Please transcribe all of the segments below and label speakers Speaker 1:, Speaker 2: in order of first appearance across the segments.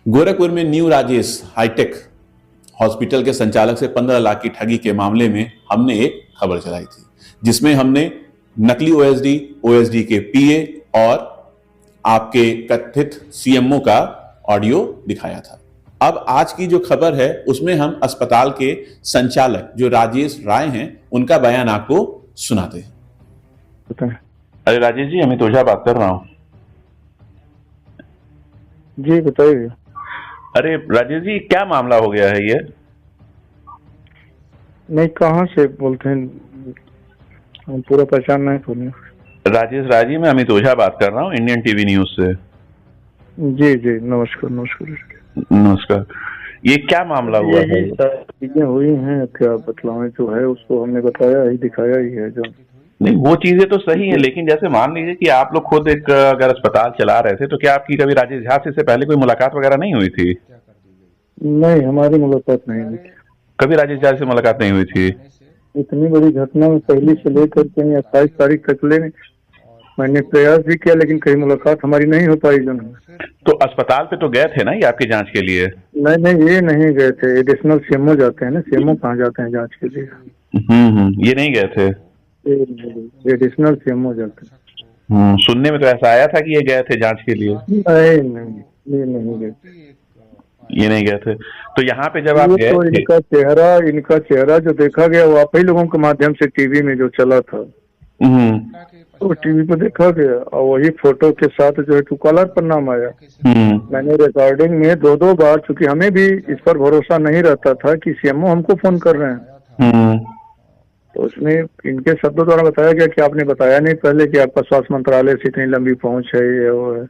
Speaker 1: गोरखपुर में new Rajesh hi tech hospital के संचालक से 15 लाख की ठगी के मामले में हमने एक खबर चलाई थी, जिसमें हमने नकली ओएसडी के पीए और आपके कथित सीएमओ का ऑडियो दिखाया था। अब आज की जो खबर है उसमें हम अस्पताल के संचालक जो राजेश राय हैं उनका बयान आपको सुनाते हैं।
Speaker 2: अरे राजेश जी, अमित ओझा बात कर रहा हूँ।
Speaker 3: जी बताइए।
Speaker 2: अरे राजेश जी, क्या मामला हो गया है ये?
Speaker 3: नहीं, कहाँ से बोलते हैं? हम पूरा पहचान नहीं सुने।
Speaker 2: राजेश राय जी, मैं अमित ओझा बात कर रहा हूँ, इंडियन टीवी न्यूज से।
Speaker 3: जी जी, नमस्कार नमस्कार
Speaker 2: नमस्कार। ये क्या मामला हुआ है?
Speaker 3: चीजें हुई हैं, क्या बतलाएं? जो है उसको हमने बताया ही, दिखाया ही है। जो
Speaker 2: नहीं, वो चीजें तो सही है, लेकिन जैसे मान लीजिए कि आप लोग खुद एक अगर अस्पताल चला रहे थे, तो क्या आपकी कभी राजेश झा से पहले कोई मुलाकात वगैरह नहीं हुई थी?
Speaker 3: नहीं, हमारी मुलाकात नहीं हुई।
Speaker 2: कभी राजेश झा से मुलाकात नहीं हुई थी?
Speaker 3: इतनी बड़ी घटना में पहली से लेकर के 28 तारीख तक ले मैंने प्रयास भी किया, लेकिन कहीं मुलाकात हमारी नहीं हो पाई। जो
Speaker 2: तो अस्पताल पे तो गए थे ना ये आपकी जांच के लिए?
Speaker 3: नहीं, ये नहीं गए थे। एडिशनल सीएमओ जाते हैं ना, सीएमओ कहाँ जाते हैं जांच के लिए?
Speaker 2: ये नहीं गए थे?
Speaker 3: एडिशनल सीएमओ जाते
Speaker 2: हैं। सुनने में तो ऐसा आया था कि ये गए थे जांच के लिए।
Speaker 3: नहीं, ये नहीं गए।
Speaker 2: ये नहीं गए थे। तो यहाँ पे जब आप गए
Speaker 3: तो इनका चेहरा जो देखा गया वो आप ही लोगों के माध्यम से टीवी में जो चला था, तो टीवी पे देखा गया, और वही फोटो के साथ जो है ट्रूकॉलर पर नाम आया। मैंने रिकॉर्डिंग में दो बार, चूंकि हमें भी इस पर भरोसा नहीं रहता था कि सीएमओ हमको फोन कर रहे हैं, तो उसमें इनके शब्दों द्वारा बताया गया कि आपने बताया नहीं पहले कि आपका स्वास्थ्य मंत्रालय से इतनी लंबी पहुंच है, ये वो है।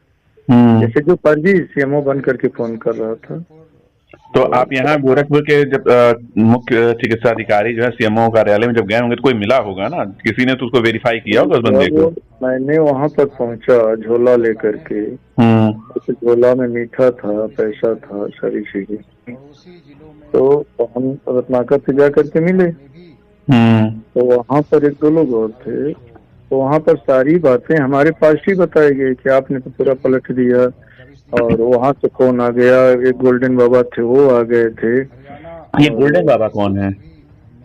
Speaker 3: जैसे जो फर्जी सीएमओ बन करके फोन कर रहा था।
Speaker 2: तो आप यहाँ गोरखपुर के जब मुख्य चिकित्सा अधिकारी जो है सीएमओ कार्यालय में जब गए होंगे तो कोई मिला होगा ना, किसी ने तो उसको वेरीफाई किया होगा उस बंदे को?
Speaker 3: मैंने वहाँ पर पहुंचा झोला लेकर के। उस झोला में मीठा था, पैसा था, सारी चीजें। तो हम रत्नाकर से जा करके मिले, तो वहाँ पर एक दो लोग और थे। तो वहाँ पर सारी बातें हमारे पास ही बताई गई कि आपने तो पूरा पलट दिया, और वहाँ से फोन आ गया, एक गोल्डन बाबा थे वो आ गए थे।
Speaker 2: ये गोल्डन बाबा कौन है?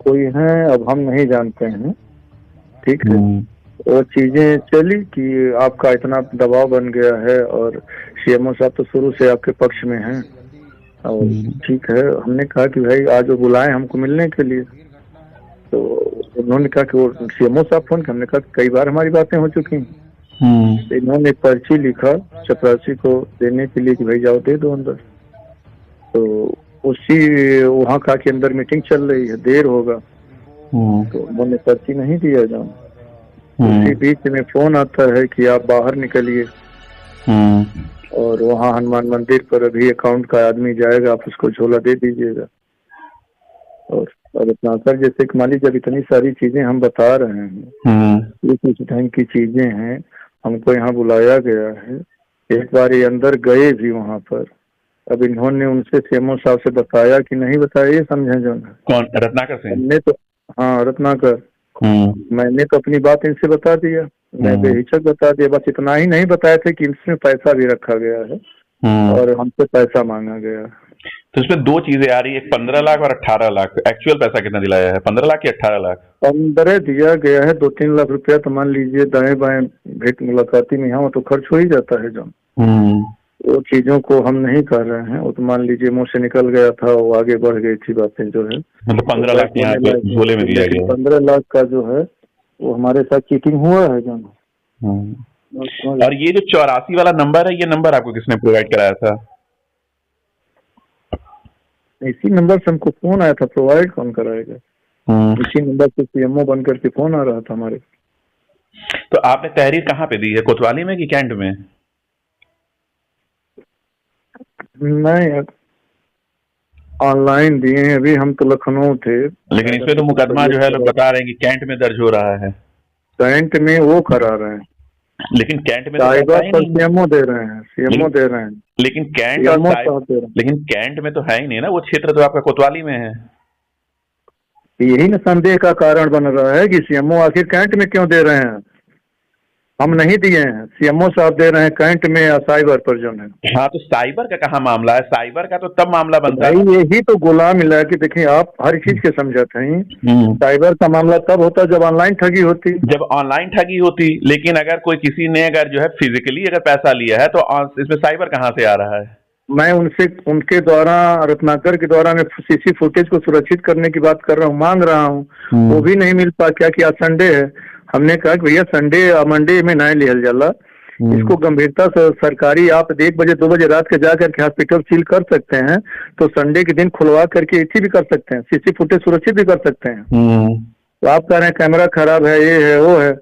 Speaker 3: कोई है, अब हम नहीं जानते हैं। ठीक है, वो चीजें चली कि आपका इतना दबाव बन गया है, और सीएमओ साहब तो शुरू से आपके पक्ष में हैं। और ठीक है, हमने कहा कि भाई आज वो बुलाएं हमको मिलने के लिए। तो उन्होंने कहा कि वो सीएमओ साहब फोन कर। हमने कहा कई बार हमारी बातें हो चुकी हैं। इन्होंने पर्ची लिखा चपरासी को देने के लिए कि भाई जाओ दे दो अंदर। तो उसी वहाँ का के अंदर मीटिंग चल रही है, देर होगा, तो उन्होंने पर्ची नहीं दिया। जाओ, उसी बीच में फोन आता है कि आप बाहर निकलिए, और वहाँ हनुमान मंदिर पर अभी अकाउंट का आदमी जाएगा, आप उसको झोला दे दीजिएगा। और रत्नाकर जैसे कि मान लीजिए जब इतनी सारी चीजें हम बता रहे हैं, ये कुछ ढंग की चीजें हैं, हमको यहाँ बुलाया गया है। एक बार ये अंदर गए भी वहाँ पर। अब इन्होंने उनसे सीएमओ साहब से बताया कि नहीं बताया, ये समझे जो है।
Speaker 2: कौन? रत्नाकर से?
Speaker 3: हमने तो, हाँ रत्नाकर। मैंने तो अपनी बात इनसे बता दिया, मैं बेहिचक बता दिया। बस इतना ही नहीं बताया था कि इसमें पैसा भी रखा गया है और हमसे पैसा मांगा गया।
Speaker 2: तो इसमें दो चीजें आ रही है, 15 लाख और 18 लाख। एक्चुअल पैसा कितना दिलाया है? 15 लाख या 18 लाख?
Speaker 3: 15 दिया गया है। 2-3 लाख रुपया तो मान लीजिए दाएं बाएं भेंट मुलाकाती में यहाँ तो खर्च हो ही जाता है। जो वो चीजों को हम नहीं कर रहे हैं, वो तो मान लीजिए मुंह से निकल गया था, वो आगे बढ़ गई थी बातें जो है।
Speaker 2: मतलब 15 लाख यहाँ पे झोले में दिया गया।
Speaker 3: 15 लाख का जो है वो हमारे साथ चीटिंग हुआ है। जो
Speaker 2: और ये जो 84 वाला नंबर है, ये नंबर आपको किसने प्रोवाइड कराया था?
Speaker 3: इसी नंबर से हमको फोन आया था। प्रोवाइड कौन कराएगा? इसी नंबर से सीएमओ बन करके फोन आ रहा था हमारे।
Speaker 2: तो आपने तहरीर कहाँ पे दी है, कोतवाली में कि कैंट में?
Speaker 3: नहीं, ऑनलाइन दिए हैं। अभी हम तो लखनऊ थे।
Speaker 2: लेकिन इसमें तो मुकदमा जो है लोग बता रहे हैं कि कैंट में दर्ज हो रहा है।
Speaker 3: कैंट में वो करा रहे हैं,
Speaker 2: लेकिन कैंट में तो
Speaker 3: सीएमओ दे रहे हैं, सीएमओ दे रहे हैं।
Speaker 2: लेकिन कैंट लेकिन कैंट में तो है ही नहीं ना, वो क्षेत्र तो आपका कोतवाली में है।
Speaker 3: यही ना संदेह का कारण बन रहा है कि सीएमओ आखिर कैंट में क्यों दे रहे हैं। हम नहीं दिए हैं, सीएमओ साहब दे रहे हैं कैंट में या साइबर पर जो है।
Speaker 2: हाँ, तो साइबर का कहाँ मामला है? साइबर का तो तब मामला बनता
Speaker 3: भाई
Speaker 2: है।
Speaker 3: यही तो गुलाम मिला है कि देखिए आप हर चीज के समझते हैं। साइबर का मामला तब होता है जब ऑनलाइन ठगी होती।
Speaker 2: जब ऑनलाइन ठगी होती, लेकिन अगर कोई किसी ने अगर जो है फिजिकली अगर पैसा लिया है तो इसमें साइबर कहाँ से आ रहा है?
Speaker 3: मैं उनसे उनके द्वारा रत्नाकर के द्वारा मैं सीसी फुटेज को सुरक्षित करने की बात कर रहा हूँ, मांग रहा हूँ, वो भी नहीं मिल पा। क्या कि आज संडे है, हमने कहा कि भैया संडे मंडे में नहीं लिहल जाला, इसको गंभीरता से सरकारी आप 1 बजे 2 बजे रात के जाकर के हॉस्पिटल सील कर सकते हैं, तो संडे के दिन खुलवा करके इसी भी कर सकते हैं, सीसी फुटेज सुरक्षित भी कर सकते हैं। तो आप कह रहे हैं कैमरा खराब है, ये है वो है।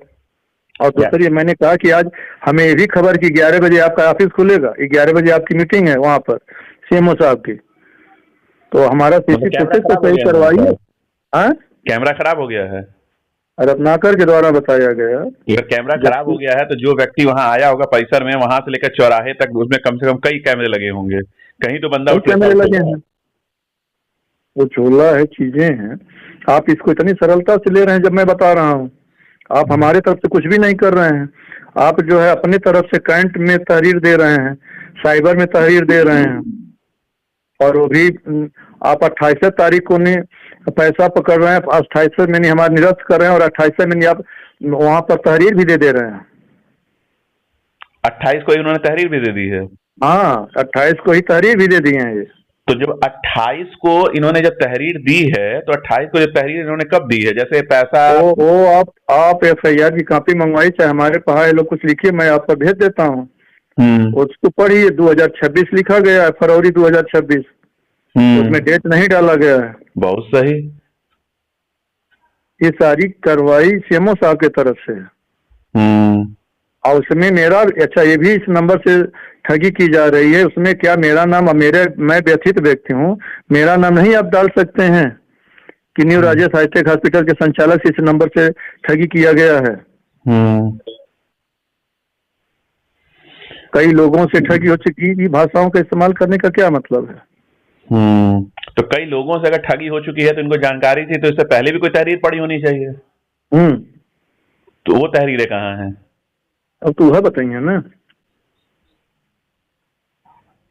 Speaker 3: और दूसरी मैंने कहा कि आज हमें ये भी खबर कि 11 बजे आपका ऑफिस खुलेगा, 11 बजे आपकी मीटिंग है वहां पर सीएमओ साहब की, तो हमारा सीसी फुटेज तो सही करवाइए। हाँ,
Speaker 2: कैमरा खराब हो गया है,
Speaker 3: रत्नाकर के द्वारा बताया गया।
Speaker 2: अगर कैमरा खराब हो गया है तो जो व्यक्ति वहां आया होगा परिसर में, वहां से लेकर चौराहे तक उसमें कम से कम कई कैमरे लगे होंगे, कहीं तो बंदा
Speaker 3: कैमरे लगे हैं, वो झोला है, चीजें हैं। आप इसको इतनी सरलता से ले रहे हैं जब मैं बता रहा हूँ। आप हमारे तरफ से कुछ भी नहीं कर रहे हैं, आप जो है अपनी तरफ से कैंट में तहरीर दे रहे हैं, साइबर में तहरीर दे रहे हैं, और वो भी आप 28 तारीख को नहीं पैसा पकड़ रहे हैं, 28 में नहीं हमारे निरस्त कर रहे हैं, और 28 में नहीं आप वहां पर तहरीर भी दे रहे हैं।
Speaker 2: 28 को इन्होंने तहरीर भी दे दी है?
Speaker 3: हाँ, 28 को ही तहरीर भी दे दिए हैं ये।
Speaker 2: तो जब 28 को इन्होंने जब तहरीर दी है, तो 28 को जब तहरीर इन्होंने कब दी है? जैसे पैसा
Speaker 3: वो आप एफआईआर की कॉपी मंगवाई, चाहे हमारे पास लोग कुछ लिखिए, मैं आपको भेज देता हूँ, उसको पढ़िए। 2026 लिखा गया है, फरवरी 2026, उसमें डेट नहीं डाला गया है।
Speaker 2: बहुत सही।
Speaker 3: ये सारी कार्रवाई सीएमओ साहब की तरफ से है, और उसमें मेरा, अच्छा ये भी इस नंबर से ठगी की जा रही है, उसमें क्या मेरा नाम, मैं व्यथित व्यक्ति हूँ, मेरा नाम नहीं आप डाल सकते हैं कि न्यू राजेश हाईटेक हॉस्पिटल के संचालक से इस नंबर से ठगी किया गया है। कई लोगों से ठगी हो चुकी, की भाषाओं का इस्तेमाल करने का क्या मतलब है?
Speaker 2: तो कई लोगों से अगर ठगी हो चुकी है तो इनको जानकारी थी, तो इससे पहले भी कोई तहरीर पड़ी होनी चाहिए। तो वो तहरीरें कहाँ हैं?
Speaker 3: अब तो वह बताइए ना।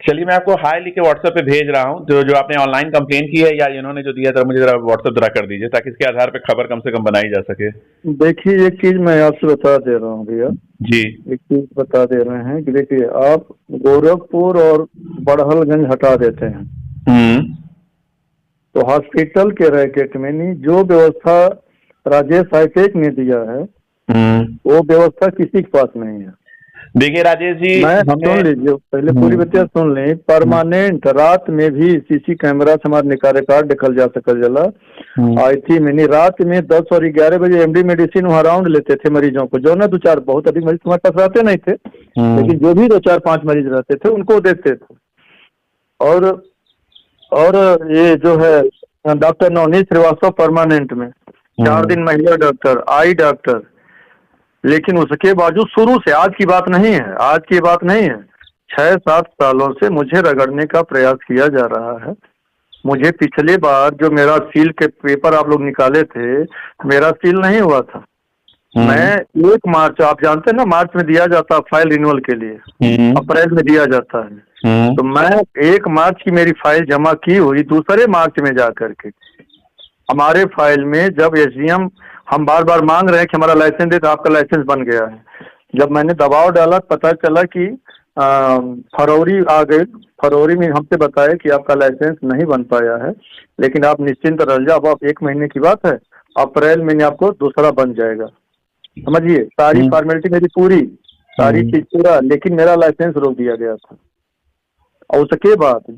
Speaker 2: चलिए, मैं आपको हाई लिख के व्हाट्सएप पे भेज रहा हूँ, जो आपने ऑनलाइन कंप्लेन की है या इन्होंने जो दिया था, मुझे जरा व्हाट्सएप जरा कर दीजिए, ताकि इसके आधार पे खबर कम से कम बनाई जा सके।
Speaker 3: देखिए एक चीज मैं आपसे बता दे रहा हूँ भैया
Speaker 2: जी,
Speaker 3: एक चीज बता दे रहे हैं कि देखिए, आप गोरखपुर और बड़हलगंज हटा देते हैं तो हॉस्पिटल के रैकेट में नहीं, जो व्यवस्था राजेश हाईटेक ने दिया है वो व्यवस्था किसी के पास नहीं है।
Speaker 2: देखिए राजेश जी,
Speaker 3: सुन लीजिए, पहले पूरी बतिया सुन लें। परमानेंट रात में भी सीसी कैमरा से हमारे निकाल रिकॉर्ड देखल जा सकल जला। आई थी मैंने रात में 10 और 11 बजे एमडी मेडिसिन वहाँ राउंड लेते थे मरीजों को, जो ना 2-4 बहुत अधिक मरीज तुम्हारे पास रहते नहीं थे, लेकिन जो भी 2-4-5 मरीज रहते थे उनको देते थे। और ये जो है डॉक्टर नवनीत श्रीवास्तव परमानेंट में 4 दिन महिला डॉक्टर, आई डॉक्टर, लेकिन उसके बावजूद शुरू से, आज की बात नहीं है, आज की बात नहीं है, 6-7 सालों से मुझे रगड़ने का प्रयास किया जा रहा है। मुझे पिछले बार जो मेरा सील के पेपर आप लोग निकाले थे, मेरा सील नहीं हुआ था। मैं 1 मार्च, आप जानते हैं ना, मार्च में दिया जाता है फाइल रिन्यूअल के लिए, अप्रैल में दिया जाता है, तो मैं 1 मार्च की मेरी फाइल जमा की हुई, दूसरे मार्च में जा करके हमारे फाइल में जब एसडीएम, हम बार बार मांग रहे हैं कि हमारा लाइसेंस दे, तो आपका लाइसेंस बन गया है। जब मैंने दबाव डाला, पता चला कि फरवरी आ गई, फरवरी में हमसे बताया कि आपका लाइसेंस नहीं बन पाया है, लेकिन आप निश्चिंत रह जाओ, अब आप 1 महीने की बात है, अप्रैल में आपको दूसरा बन जाएगा। समझिए, सारी फॉर्मेलिटी मेरी पूरी, सारी चीज पूरा, लेकिन मेरा लाइसेंस रोक दिया गया था। और उसके बाद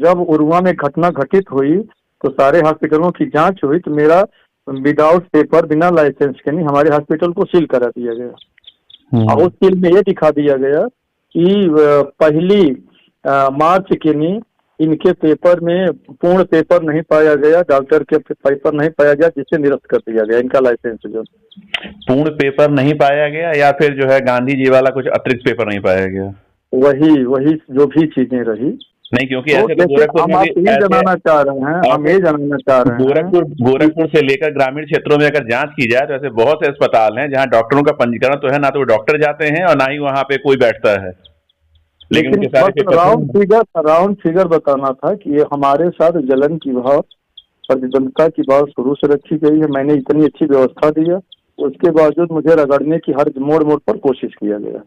Speaker 3: जब उरुआ में घटना घटित हुई तो सारे हॉस्पिटलों की जांच हुई, तो मेरा विदाउट पेपर, बिना लाइसेंस के नहीं, हमारे हॉस्पिटल को सील करा दिया गया। और उस सील में ये दिखा दिया गया कि पहली मार्च के नहीं, इनके पेपर में पूर्ण पेपर नहीं पाया गया, डॉक्टर के पेपर नहीं पाया गया, जिससे निरस्त कर दिया गया इनका लाइसेंस। जो
Speaker 2: पूर्ण पेपर नहीं पाया गया या फिर जो है गांधी जी वाला कुछ अतिरिक्त पेपर नहीं पाया गया,
Speaker 3: वही जो भी चीजें रही,
Speaker 2: नहीं, क्योंकि
Speaker 3: तो
Speaker 2: ऐसे तो
Speaker 3: जैसे
Speaker 2: गोरखपुर
Speaker 3: हम
Speaker 2: में
Speaker 3: आपसे
Speaker 2: भी
Speaker 3: ये
Speaker 2: ऐसे
Speaker 3: जानना चाह रहे हैं, हम ये जानना चाह रहे हैं
Speaker 2: गोरखपुर से लेकर ग्रामीण क्षेत्रों में अगर जांच की जाए तो ऐसे बहुत से अस्पताल हैं जहां डॉक्टरों का पंजीकरण तो है, ना तो वो डॉक्टर जाते हैं और ना ही वहां पे कोई बैठता है, लेकिन
Speaker 3: लेकिन
Speaker 2: उनके सारे
Speaker 3: बस
Speaker 2: पेपर
Speaker 3: राउंड फिगर बताना था कि ये हमारे साथ जलन की भाव, प्रतिद्वंदता की भाव शुरू से रखी गई है। मैंने इतनी अच्छी व्यवस्था दी है, उसके बावजूद मुझे रगड़ने की हर मोड़ मोड़ पर कोशिश किया गया।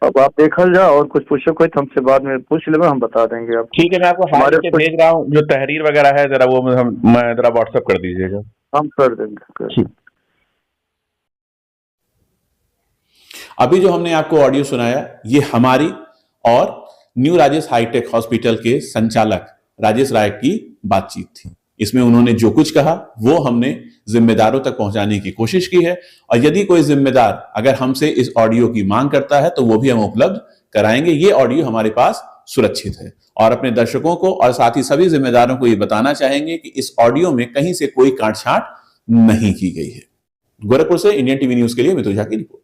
Speaker 3: अब आप देखल जाओ, और कुछ पूछो कोई तो हमसे बाद में पूछ ले, हम बता देंगे आपको।
Speaker 2: ठीक है, मैं आपको हाल पे भेज रहा हूँ, जो तहरीर वगैरह है जरा वो मैं जरा व्हाट्सएप कर दीजिएगा।
Speaker 3: हम कर देंगे।
Speaker 1: अभी जो हमने आपको ऑडियो सुनाया, ये हमारी और न्यू राजेश हाईटेक हॉस्पिटल के संचालक राजेश राय की बातचीत थी। इसमें उन्होंने जो कुछ कहा वो हमने जिम्मेदारों तक पहुंचाने की कोशिश की है, और यदि कोई जिम्मेदार अगर हमसे इस ऑडियो की मांग करता है तो वो भी हम उपलब्ध कराएंगे। ये ऑडियो हमारे पास सुरक्षित है, और अपने दर्शकों को और साथ ही सभी जिम्मेदारों को ये बताना चाहेंगे कि इस ऑडियो में कहीं से कोई काट छांट नहीं की गई है। गोरखपुर से इंडियन टीवी न्यूज के लिए मितुल झा की रिपोर्ट।